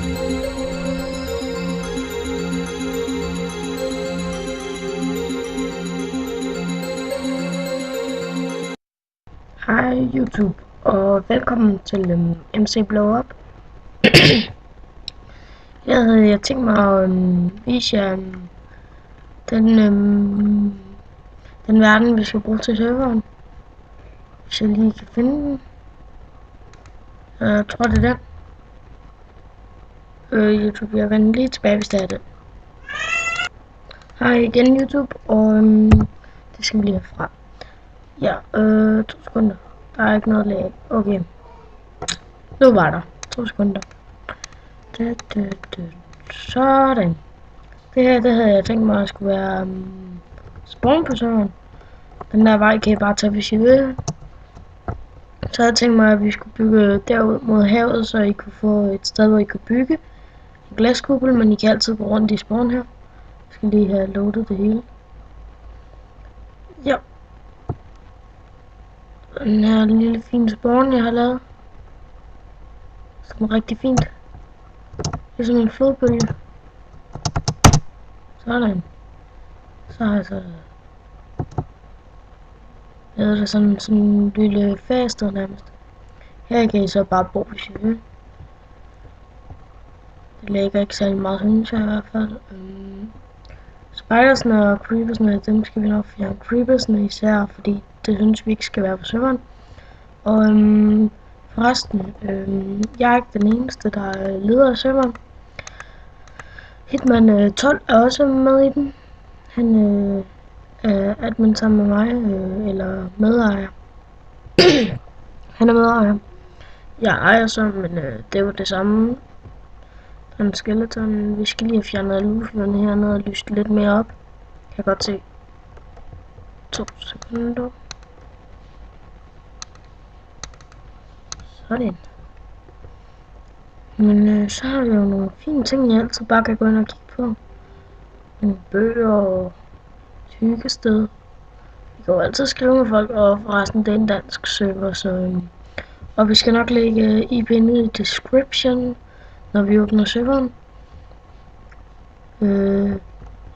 Hej YouTube, og velkommen til MC Blow Up. Her havde jeg tænkt mig at vise jer den verden, vi skal bruge til serveren. Hvis jeg lige kan finde den. Jeg tror, det er den. YouTube, jeg vender lige tilbage, hvis det er det. Hej igen YouTube, og det skal vi lige herfra. Ja, 2 sekunder. Der er ikke noget lag. Okay. Nu var der. 2 sekunder. Sådan. Det her, det havde jeg tænkt mig at skulle være spawn på serveren. Den der vej kan I bare tage, hvis I vil. Så havde jeg tænkt mig, at vi skulle bygge derud mod havet, så I kunne få et sted, hvor I kunne bygge en glaskuppel, men I kan altid gå rundt i spawn her. Jeg skal lige have loadet det hele. Ja. Den her lille fine spawn, jeg har lavet. Sådan rigtig fint. Ligesom en flodbølge. Sådan. Så har jeg så lavet det sådan en lille fæsted nærmest. Her kan I så bare bo, hvis I vil. Det lægger ikke særlig meget, synes jeg i hvert fald. Spidersne og creepersne, dem skal vi nok fjerne. Creepersne især, fordi det synes vi ikke skal være på serveren. Og forresten, jeg er ikke den eneste, der er leder af serveren. Hitman 12 er også med i den. Han er admin sammen med mig, eller medejer. Han er medejer. Jeg ejer så, men det er jo det samme. Den skeleton, vi skal lige have fjernet lufen hernede og lyst lidt mere op. Kan jeg godt se. 2 sekunder. Sådan. Men så har vi jo nogle fine ting, jeg altid bare kan gå ind og kigge på. Nogle bøger og hyggested. Vi kan jo altid skrive med folk, og forresten det er en dansk server, så og vi skal nok lægge IP'en ud i description, når vi åbner serveren.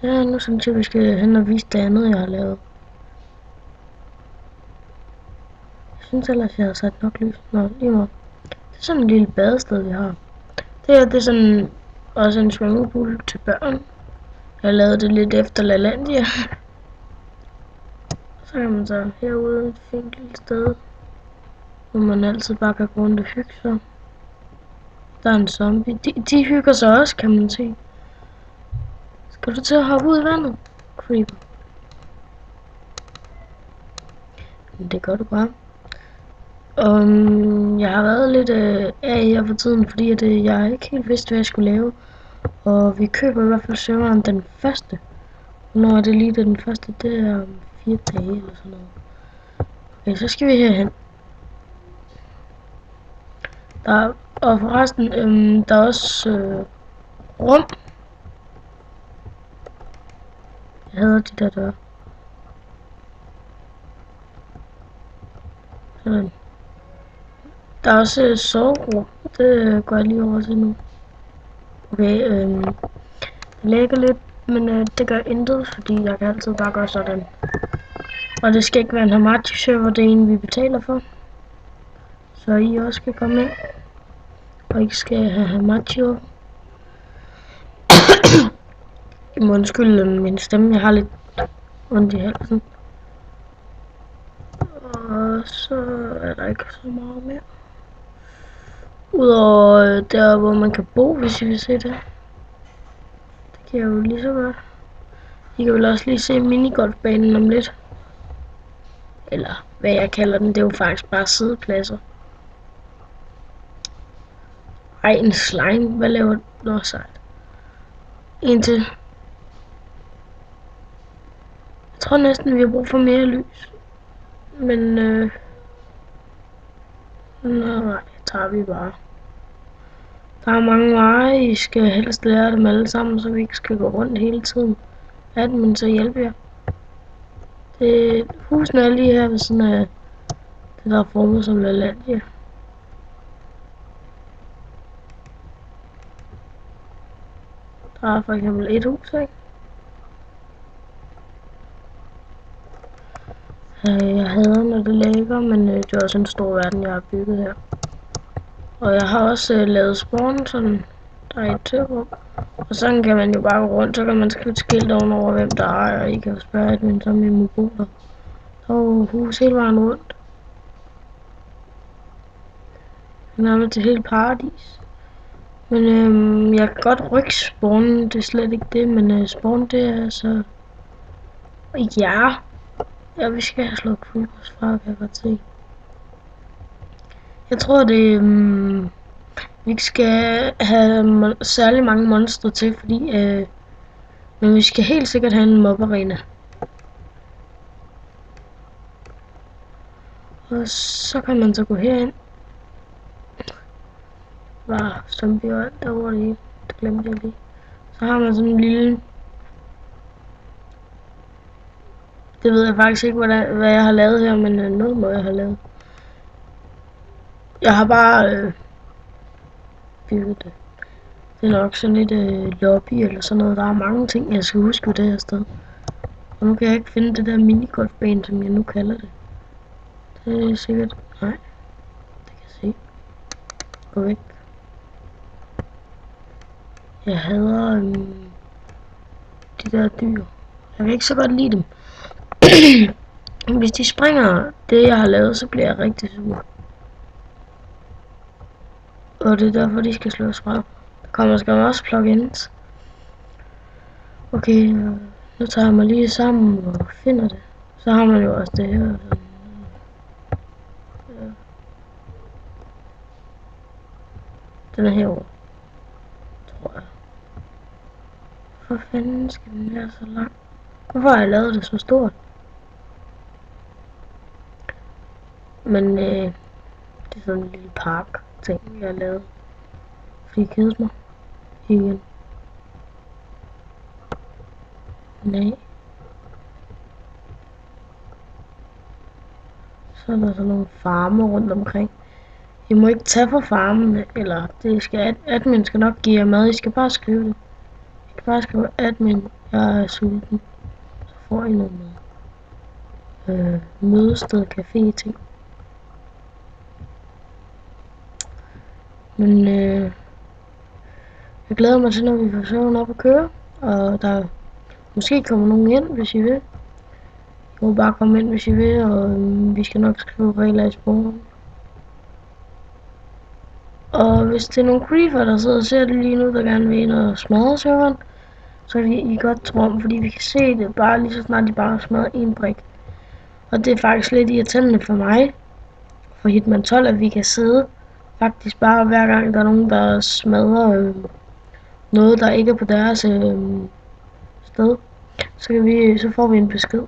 Ja, nu synes jeg, vi skal hen og vise det andet, jeg har lavet. Jeg synes ellers, jeg har sat nok lys. Nå, lige meget. Det er sådan en lille badested, vi har. Det her, det er sådan også en swimmingpool til børn. Jeg har lavet det lidt efter LaLandia. Så kan man så herude et fint lille sted, hvor man altid bare kan gå rundt og hygge sig. Der er en zombie. De hygger sig også, kan man se. Skal du til at hoppe ud i vandet? Creeper. Men det gør du bare. Jeg har været lidt af her for tiden, fordi at, jeg ikke helt vidste, hvad jeg skulle lave. Og vi køber i hvert fald serveren den første. Når er det lige den første? Det er 4 dage eller sådan noget. Okay, så skal vi herhen. Og forresten, der er også rum. Jeg hader de der døre. Sådan. Der er også soverum. Det går jeg lige over til nu. Okay, det lægger lidt, men det gør intet, fordi jeg kan altid bare gøre sådan. Og det skal ikke være en Hamachi-server, det er en, vi betaler for. Så I også skal komme med. Og I skal have Hamachi op. I må undskylde min stemme, jeg har lidt ondt i halsen. Og så er der ikke så meget mere. Udover der, hvor man kan bo, hvis I vil se det. Det kan jeg jo lige så godt. I kan vel også lige se minigolfbanen om lidt. Eller hvad jeg kalder den, det er jo faktisk bare sidepladser. Ej, en slime. Hvad laver du? Nå, sejt. En til. Jeg tror næsten, vi har brug for mere lys. Men nej, tager vi bare. Der er mange veje, I skal helst lære dem alle sammen, så vi ikke skal gå rundt hele tiden. Men så hjælper jeg. Husene er lige her ved sådan af det der er formet som LaLandia. Der er for eksempel et hus, ikke? Jeg hader, når det lægger, men det er også en stor verden, jeg har bygget her. Og jeg har også lavet spawn, sådan der er et tørum. Og sådan kan man jo bare gå rundt, så kan man skrive et skilt ovenover, hvem der er, og I kan jo spørge admin som i mobiler. Der er jo hus hele vejen rundt. Nærmest til helt paradis. Men jeg kan godt rykke spawnen, det er slet ikke det, men spawn det er så... Ja, vi skal have slået creepers fra, kan jeg godt se. Jeg tror det, vi ikke skal have særlig mange monstre til, fordi men vi skal helt sikkert have en mob arena. Og så kan man så gå herind. Var zombie og alt derovre det hele. Det glemte jeg lige. Så har man sådan en lille... Det ved jeg faktisk ikke, hvad jeg har lavet her, men noget må jeg have lavet. Jeg har bare bygget det. Det er nok sådan et lobby eller sådan noget. Der er mange ting, jeg skal huske ved det her sted. Og nu kan jeg ikke finde det der minigolfbane, som jeg nu kalder det. Det er sikkert... Nej. Det kan jeg se. Gå væk. Jeg hader de der dyr. Jeg kan ikke så godt lide dem. Hvis de springer det, jeg har lavet, så bliver jeg rigtig sur. Og det er derfor, de skal slås fra. Der kommer skam også plugins. Okay, nu tager jeg mig lige sammen og finder det. Så har man jo også det her. Ja. Den er herovre, tror jeg. Hvorfor fanden skal den være så lang? Hvorfor har jeg lavet det så stort? Men det er sådan en lille park ting, jeg har lavet. Fordi jeg kedede mig. Igen. Nej. Så er der sådan nogle farmer rundt omkring. I må ikke tage fra farmen, eller det skal admin skal nok give jer mad. I skal bare skrive det. I skal bare skrive admin, jeg er sulten. Så får I noget mad. Mødested, café ting. Men jeg glæder mig til, når vi får serveren op at køre. Og der måske kommer nogen ind, hvis I vil. I må bare komme ind, hvis I vil, og vi skal nok skrive regler i sporen. Og hvis det er nogle creeper, der sidder og ser det lige nu, der gerne vil ind og smadre serveren, så kan I godt tro om, fordi vi kan se det bare lige så snart de bare smadrer en brik. Og det er faktisk lidt irriterende for mig, for Hitman 12, at vi kan sidde faktisk bare hver gang der er nogen, der smadrer noget, der ikke er på deres sted, så får vi en besked.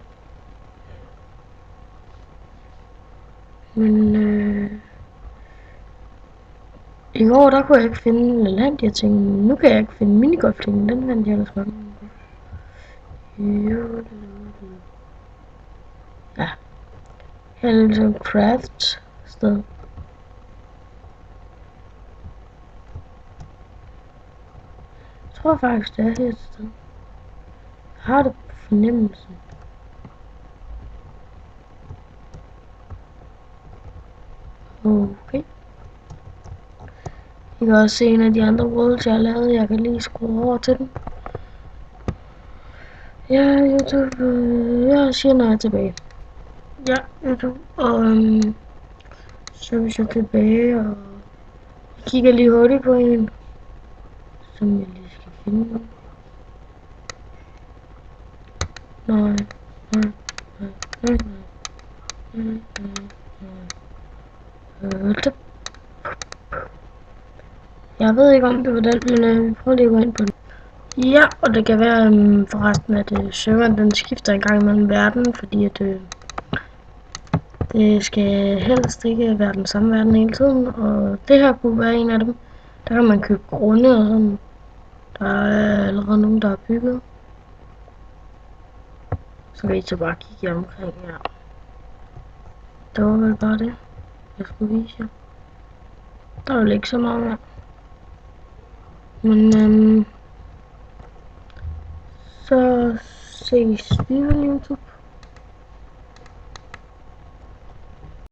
Men i går der kunne jeg ikke finde LaLandia ting. Nu kan jeg ikke finde minigolf ting. Den vandt jeg ellers godt. Ja. Her er lidt sådan et craft sted. Jeg tror faktisk det er her et sted. Jeg har det på fornemmelsen. Okay. I kan også se en af de andre worlds jeg har lavet. Jeg kan lige skrue over til den. Ja, YouTube. Jeg siger når jeg er tilbage. Ja, YouTube. Og så er vi så tilbage, og jeg kigger lige hurtigt på en, som jeg lige skal finde. Nej. Jeg ved ikke om det var den, men prøv lige at gå ind på den. Ja, og det kan være forresten, at serveren den skifter en gang imellem verden, fordi at det skal helst ikke være den samme verden hele tiden, og det her kunne være en af dem. Der kan man købe grunde og sådan. Der er allerede nogen, der har bygget. Så kan I så bare kigge jer omkring her. Det var vel bare det, jeg skulle vise jer. Der er jo ikke så meget mere. Men Så ses vi vel YouTube.